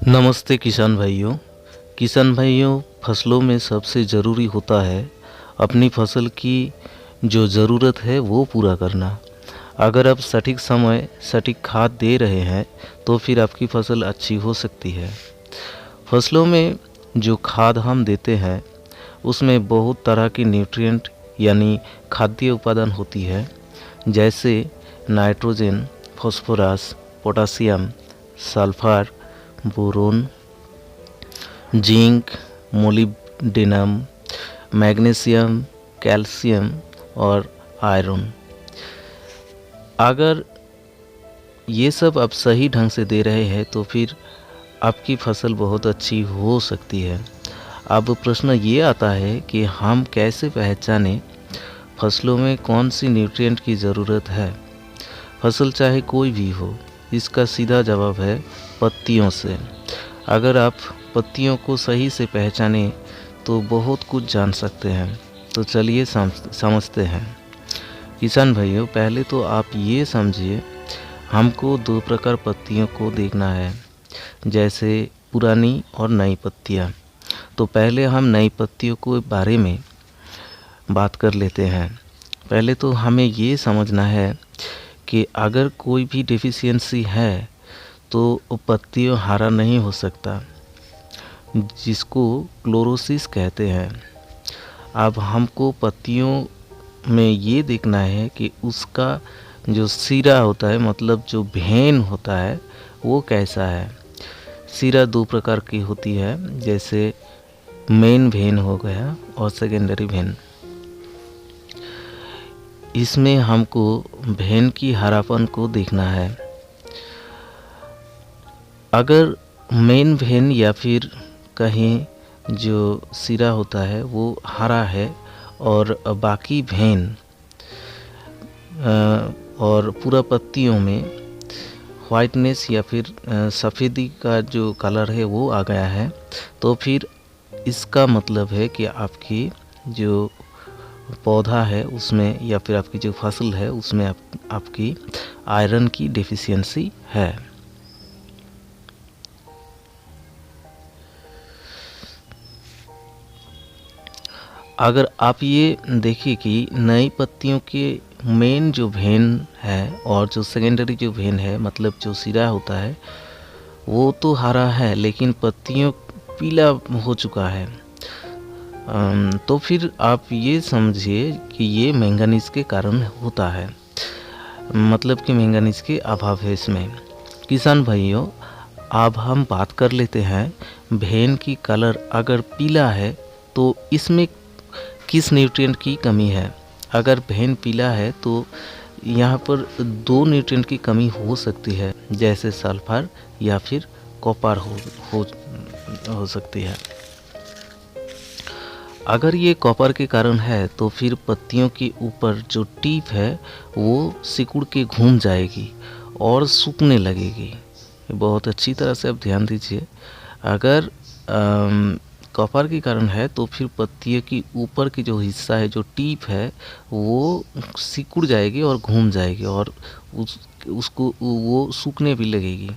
नमस्ते किसान भाइयों फसलों में सबसे ज़रूरी होता है अपनी फसल की जो ज़रूरत है वो पूरा करना। अगर आप सटीक समय सटीक खाद दे रहे हैं तो फिर आपकी फसल अच्छी हो सकती है। फसलों में जो खाद हम देते हैं उसमें बहुत तरह की न्यूट्रिएंट यानी खाद्य उपादान होती है, जैसे nitrogen, phosphorus, potassium, sulphur, boron, zinc, molybdenum, magnesium, calcium और आयरन। अगर ये सब आप सही ढंग से दे रहे हैं तो फिर आपकी फसल बहुत अच्छी हो सकती है। अब प्रश्न ये आता है कि हम कैसे पहचानें फसलों में कौन सी न्यूट्रिएंट की ज़रूरत है। फसल चाहे कोई भी हो, इसका सीधा जवाब है पत्तियों से। अगर आप पत्तियों को सही से पहचानें तो बहुत कुछ जान सकते हैं। तो चलिए समझते हैं। किसान भाइयों, पहले तो आप ये समझिए, हमको दो प्रकार पत्तियों को देखना है, जैसे पुरानी और नई पत्तियाँ। तो पहले हम नई पत्तियों के बारे में बात कर लेते हैं। पहले तो हमें ये समझना है कि अगर कोई भी डेफिशिएंसी है तो पत्तियों हरा नहीं हो सकता, जिसको क्लोरोसिस कहते हैं। अब हमको पत्तियों में ये देखना है कि उसका जो सिरा होता है, मतलब जो भेन होता है, वो कैसा है। सिरा दो प्रकार की होती है, जैसे मेन भेन हो गया और सेकेंडरी भेन। इसमें हमको भेन की हरापन को देखना है। अगर मेन भेन या फिर कहीं जो सिरा होता है वो हरा है और बाकी भेन और पूरा पत्तियों में वाइटनेस या फिर सफ़ेदी का जो कलर है वो आ गया है, तो फिर इसका मतलब है कि आपकी जो पौधा है उसमें या फिर आपकी जो फसल है उसमें आपकी आयरन की डेफिशिएंसी है। अगर आप ये देखिए कि नई पत्तियों के मेन जो भेन है और जो सेकेंडरी जो भेन है, मतलब जो सिरा होता है, वो तो हरा है लेकिन पत्तियों पीला हो चुका है। तो फिर आप ये समझिए कि ये मैंगनीज के कारण होता है, मतलब कि मैंगनीज के अभाव है इसमें। किसान भाइयों, अब हम बात कर लेते हैं भेन की कलर अगर पीला है तो इसमें किस न्यूट्रिएंट की कमी है। अगर भेन पीला है तो यहाँ पर दो न्यूट्रिएंट की कमी हो सकती है, जैसे सल्फर या फिर कॉपर हो सकती है। अगर ये कॉपर के कारण है तो फिर पत्तियों के ऊपर जो टिप है वो सिकुड़ के घूम जाएगी और सूखने लगेगी। बहुत अच्छी तरह से आप ध्यान दीजिए। अगर कॉपर के कारण है तो फिर पत्तियों की ऊपर की जो हिस्सा है, जो टिप है, वो सिकुड़ जाएगी और घूम जाएगी और उसको वो सूखने भी लगेगी।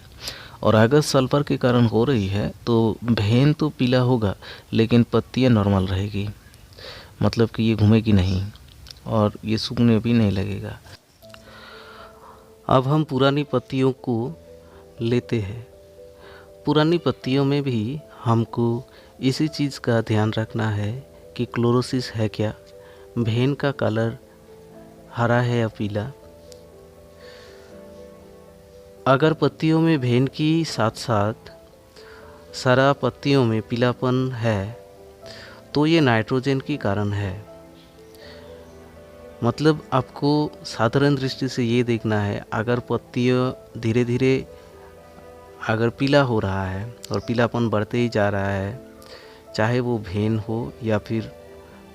और अगर सल्फर के कारण हो रही है तो भेन तो पीला होगा लेकिन पत्तियां नॉर्मल रहेगी, मतलब कि ये घूमेगी नहीं और ये सूखने भी नहीं लगेगा। अब हम पुरानी पत्तियों को लेते हैं। पुरानी पत्तियों में भी हमको इसी चीज़ का ध्यान रखना है कि क्लोरोसिस है क्या, भेन का कलर हरा है या पीला। अगर पत्तियों में भेन की साथ साथ सारा पत्तियों में पीलापन है तो ये नाइट्रोजन की कारण है। मतलब आपको साधारण दृष्टि से ये देखना है, अगर पत्तियाँ धीरे धीरे अगर पीला हो रहा है और पीलापन बढ़ते ही जा रहा है, चाहे वो भेन हो या फिर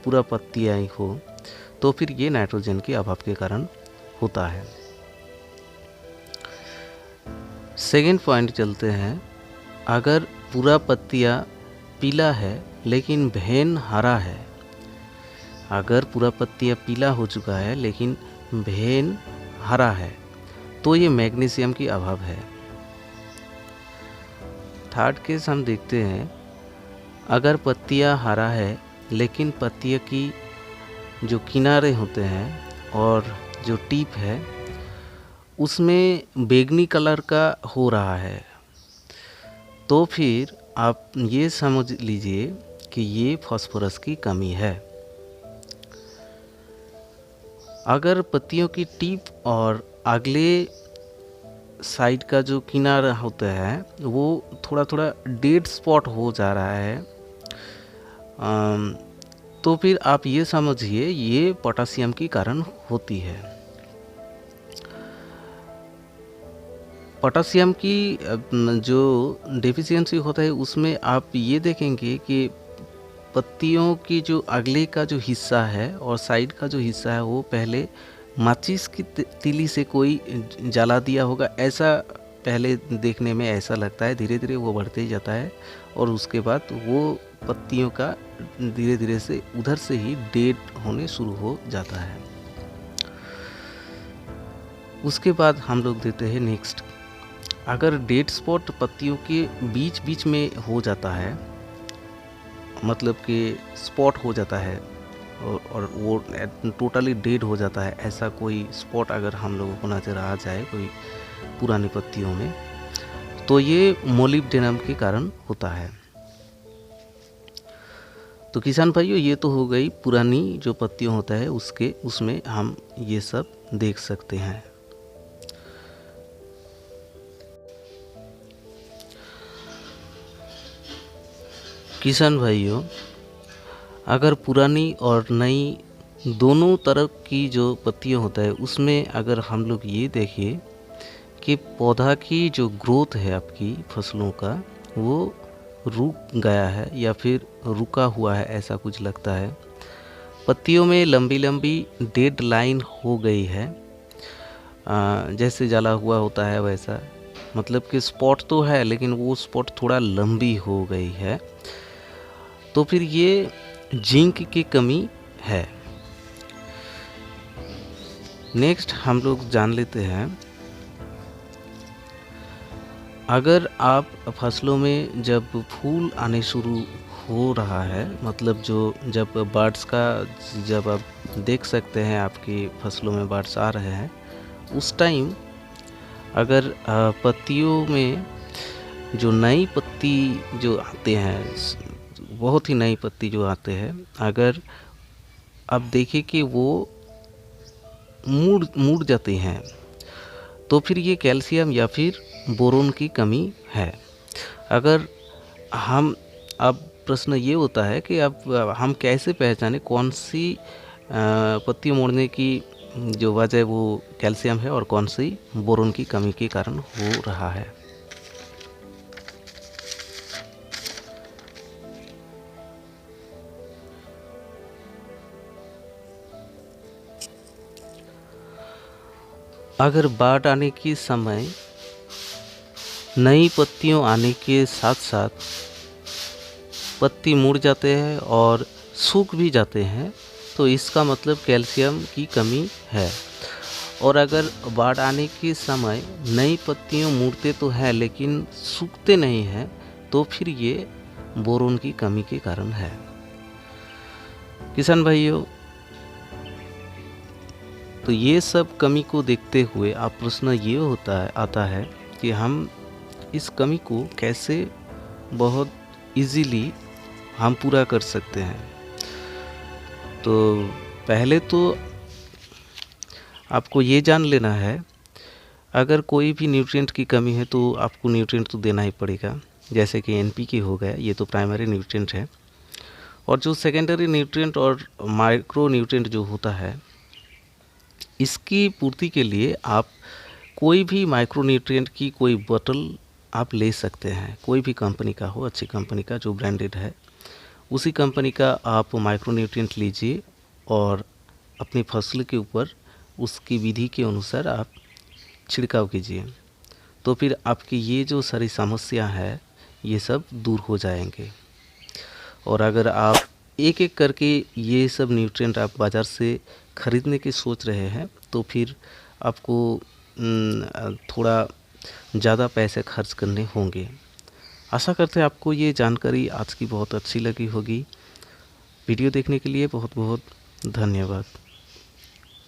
पूरा पत्तियाँ ही हो, तो फिर ये नाइट्रोजन के अभाव के कारण होता है। सेकेंड पॉइंट चलते हैं। अगर पूरा पत्तियाँ पीला है लेकिन भेन हरा है, अगर पूरा पत्तियाँ पीला हो चुका है लेकिन भेन हरा है, तो ये मैग्नीशियम की अभाव है। थर्ड केस हम देखते हैं, अगर पत्तियाँ हरा है लेकिन पत्तियों की जो किनारे होते हैं और जो टिप है उसमें बैंगनी कलर का हो रहा है, तो फिर आप ये समझ लीजिए कि ये फास्फोरस की कमी है। अगर पत्तियों की टिप और अगले साइड का जो किनारा होता है वो थोड़ा थोड़ा डेड स्पॉट हो जा रहा है, तो फिर आप ये समझिए ये पोटासियम की कारण होती है। पोटासियम की जो डेफिशिएंसी होता है उसमें आप ये देखेंगे कि पत्तियों की जो अगले का जो हिस्सा है और साइड का जो हिस्सा है वो पहले माचिस की तीली से कोई जला दिया होगा, ऐसा पहले देखने में ऐसा लगता है। धीरे धीरे वो बढ़ते ही जाता है और उसके बाद वो पत्तियों का धीरे धीरे से उधर से ही डेड होने शुरू हो जाता है। उसके बाद हम लोग देते हैं नेक्स्ट, अगर डेड स्पॉट पत्तियों के बीच बीच में हो जाता है, मतलब कि स्पॉट हो जाता है और वो टोटली डेड हो जाता है, ऐसा कोई स्पॉट अगर हम लोगों को नज़र आ जाए कोई पुरानी पत्तियों में, तो ये मोलिब्डेनम के कारण होता है। तो किसान भाइयों, ये तो हो गई पुरानी जो पत्तियों होता है उसमें हम ये सब देख सकते हैं। किसान भाइयों, अगर पुरानी और नई दोनों तरह की जो पत्तियां होता है उसमें अगर हम लोग ये देखिए कि पौधा की जो ग्रोथ है आपकी फसलों का वो रुक गया है या फिर रुका हुआ है, ऐसा कुछ लगता है। पत्तियों में लंबी लंबी डेड लाइन हो गई है, जैसे जला हुआ होता है वैसा, मतलब कि स्पॉट तो है लेकिन वो स्पॉट थोड़ा लंबी हो गई है, तो फिर ये जिंक की कमी है। नेक्स्ट हम लोग जान लेते हैं, अगर आप फसलों में जब फूल आने शुरू हो रहा है, मतलब जब बर्ड्स का जब आप देख सकते हैं आपकी फसलों में बर्ड्स आ रहे हैं, उस टाइम अगर पत्तियों में जो नई पत्ती जो आते हैं, बहुत ही नई पत्ती जो आते हैं, अगर आप देखिए कि वो मुड़ जाते हैं, तो फिर ये कैल्शियम या फिर बोरोन की कमी है। अगर हम अब प्रश्न ये होता है कि अब हम कैसे पहचाने कौन सी पत्ती मुड़ने की जो वजह वो कैल्शियम है और कौन सी बोरोन की कमी के कारण हो रहा है। अगर बाढ़ आने के समय नई पत्तियों आने के साथ साथ पत्ती मुड़ जाते हैं और सूख भी जाते हैं, तो इसका मतलब कैल्शियम की कमी है। और अगर बाढ़ आने के समय नई पत्तियां मुड़ते तो हैं लेकिन सूखते नहीं हैं, तो फिर ये बोरोन की कमी के कारण है। किसान भाइयों, तो ये सब कमी को देखते हुए आप प्रश्न ये आता है कि हम इस कमी को कैसे बहुत इजीली हम पूरा कर सकते हैं। तो पहले तो आपको ये जान लेना है, अगर कोई भी न्यूट्रिएंट की कमी है तो आपको न्यूट्रिएंट तो देना ही पड़ेगा, जैसे कि एनपीके हो गया, ये तो प्राइमरी न्यूट्रिएंट है। और जो सेकेंडरी न्यूट्रिएंट और माइक्रो न्यूट्रिएंट जो होता है, इसकी पूर्ति के लिए आप कोई भी माइक्रो न्यूट्रिएंट की कोई बोतल आप ले सकते हैं, कोई भी कंपनी का हो, अच्छी कंपनी का जो ब्रांडेड है, उसी कंपनी का आप माइक्रो न्यूट्रिएंट लीजिए और अपनी फसल के ऊपर उसकी विधि के अनुसार आप छिड़काव कीजिए, तो फिर आपकी ये जो सारी समस्या है ये सब दूर हो जाएंगे। और अगर आप एक एक करके ये सब न्यूट्रिएंट आप बाज़ार से ख़रीदने की सोच रहे हैं, तो फिर आपको थोड़ा ज़्यादा पैसे खर्च करने होंगे। आशा करते हैं आपको ये जानकारी आज की बहुत अच्छी लगी होगी। वीडियो देखने के लिए बहुत बहुत धन्यवाद।